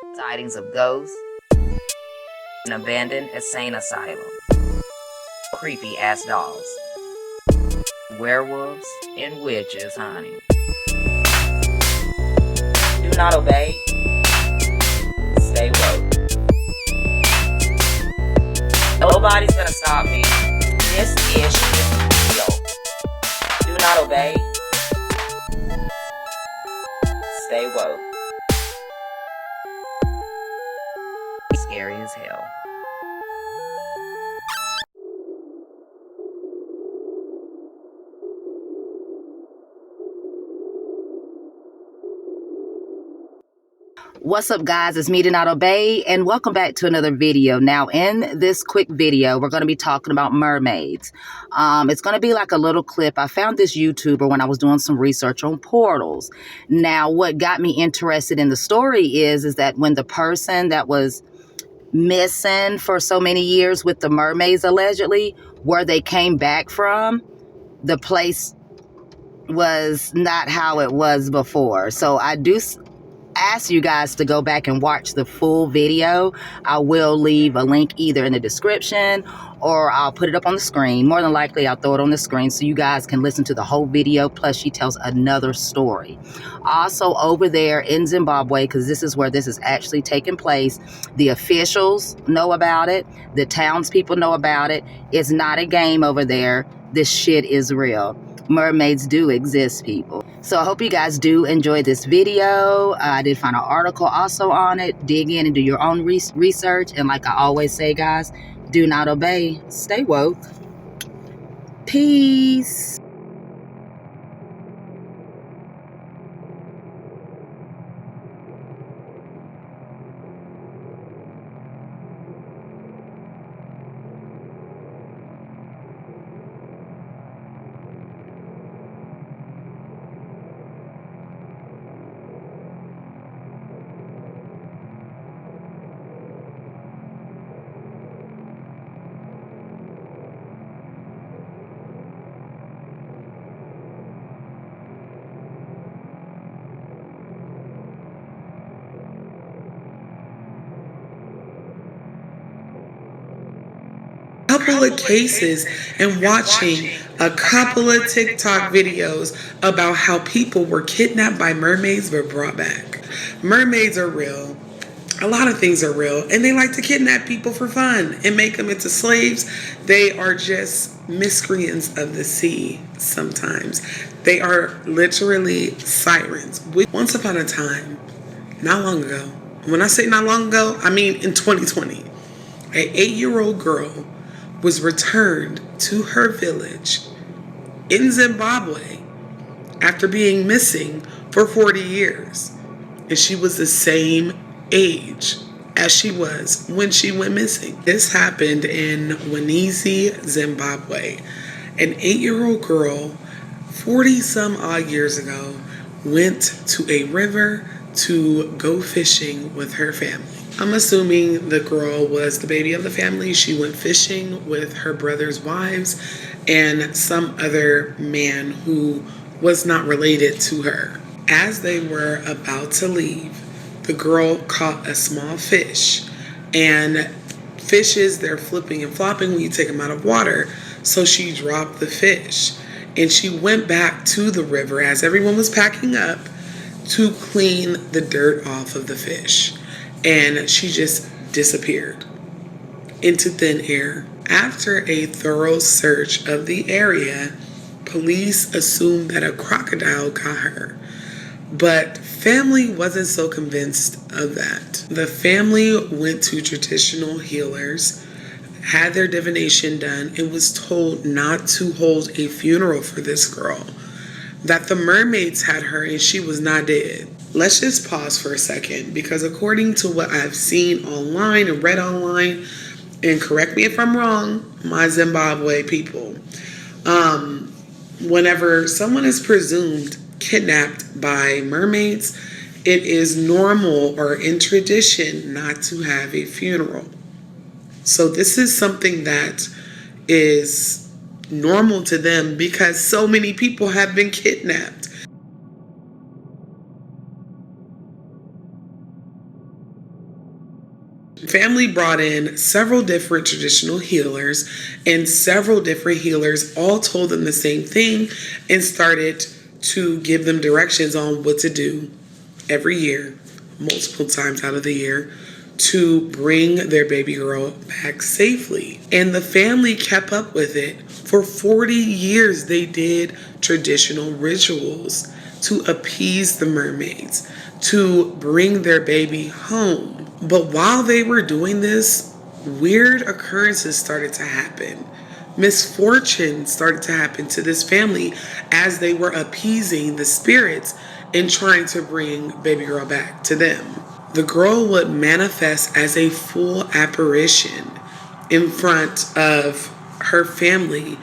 sightings of ghosts, an abandoned insane asylum, creepy ass dolls, werewolves, and witches, honey. Do not obey. Stay woke. Nobody's gonna stop me. This is real. Do not obey. Stay woke. Scary as hell. What's up, guys? It's me, Do Not Obey, and welcome back to another video. Now, in this quick video, we're going to be talking about mermaids. It's going to be like a little clip. I found this YouTuber when I was doing some research on portals. Now, what got me interested in the story is that when the person that was missing for so many years with the mermaids, allegedly, where they came back from, the place was not how it was before. So I do ask you guys to go back and watch the full video. I will leave a link either in the description or I'll put it up on the screen. More than likely, I'll throw it on the screen so you guys can listen to the whole video. Plus, she tells another story. Also, over there in Zimbabwe, because this is where this is actually taking place, the officials know about it. The townspeople know about it. It's not a game over there. This shit is real. Mermaids do exist, people. So I hope you guys do enjoy this video. I did find an article also on it. Dig in and do your own research. And like I always say, guys, do not obey. Stay woke. Peace. Couple of cases and watching a couple of TikTok videos about how people were kidnapped by mermaids but brought back. Mermaids are real. A lot of things are real, and they like to kidnap people for fun and make them into slaves. They are just miscreants of the sea sometimes. They are literally sirens. Once upon a time, not long ago, when I say not long ago, I mean in 2020, an 8-year-old girl was returned to her village in Zimbabwe after being missing for 40 years. And she was the same age as she was when she went missing. This happened in Wanizi, Zimbabwe. An 8-year-old girl, 40 some odd years ago, went to a river to go fishing with her family. I'm assuming the girl was the baby of the family. She went fishing with her brother's wives and some other man who was not related to her. As they were about to leave, the girl caught a small fish. And fishes, they're flipping and flopping when you take them out of water. So she dropped the fish. And she went back to the river as everyone was packing up to clean the dirt off of the fish. And she just disappeared into thin air. After a thorough search of the area, police assumed that a crocodile got her. But family wasn't so convinced of that. The family went to traditional healers, had their divination done, and was told not to hold a funeral for this girl. That the mermaids had her and she was not dead. Let's just pause for a second, because according to what I've seen online and read online, and correct me if I'm wrong, my Zimbabwe people, whenever someone is presumed kidnapped by mermaids, it is normal or in tradition not to have a funeral. So this is something that is normal to them because so many people have been kidnapped. Family brought in several different traditional healers, and several different healers all told them the same thing and started to give them directions on what to do every year, multiple times out of the year, to bring their baby girl back safely. And the family kept up with it. For 40 years, they did traditional rituals to appease the mermaids, to bring their baby home. But while they were doing this, weird occurrences started to happen. Misfortune started to happen to this family as they were appeasing the spirits and trying to bring baby girl back to them. The girl would manifest as a full apparition in front of her family,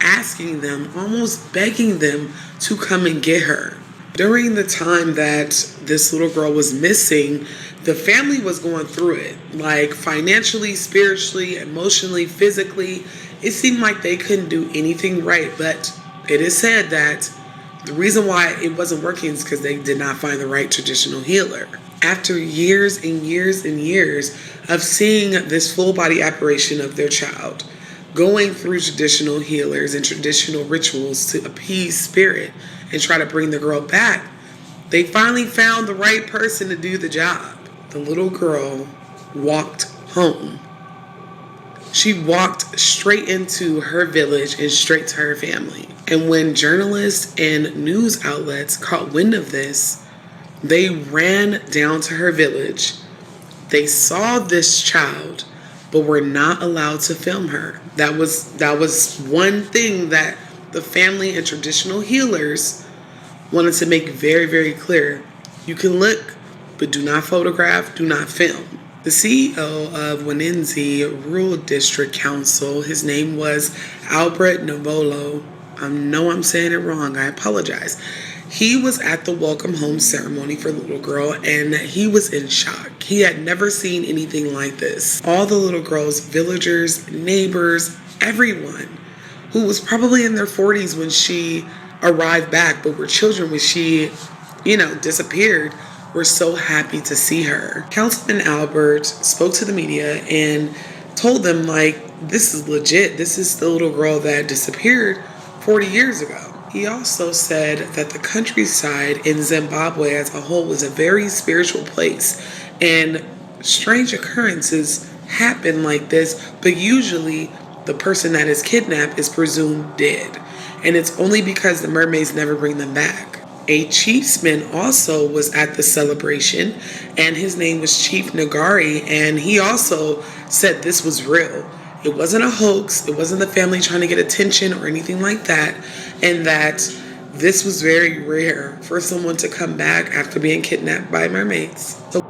asking them, almost begging them to come and get her. During the time that this little girl was missing, the family was going through it, like financially, spiritually, emotionally, physically. It seemed like they couldn't do anything right, but it is said that the reason why it wasn't working is because they did not find the right traditional healer. After years and years and years of seeing this full body apparition of their child, going through traditional healers and traditional rituals to appease spirit and try to bring the girl back, they finally found the right person to do the job. The little girl walked home. She walked straight into her village and straight to her family. And when journalists and news outlets caught wind of this, they ran down to her village. They saw this child, but were not allowed to film her. That was one thing that the family and traditional healers wanted to make very, very clear. You can look, but do not photograph, do not film. The CEO of Wanenzi Rural District Council, his name was Albert Novolo. I know I'm saying it wrong, I apologize. He was at the welcome home ceremony for the little girl, and he was in shock. He had never seen anything like this. All the little girls, villagers, neighbors, everyone who was probably in their 40s when she arrived back, but were children when she, disappeared, were so happy to see her. Councilman Albert spoke to the media and told them, this is legit. This is the little girl that disappeared 40 years ago. He also said that the countryside in Zimbabwe as a whole was a very spiritual place, and strange occurrences happen like this, but usually the person that is kidnapped is presumed dead, and it's only because the mermaids never bring them back. A chiefsman also was at the celebration, and his name was Chief Nagari, and he also said this was real. It wasn't a hoax. It wasn't the family trying to get attention or anything like that, and that this was very rare for someone to come back after being kidnapped by mermaids. So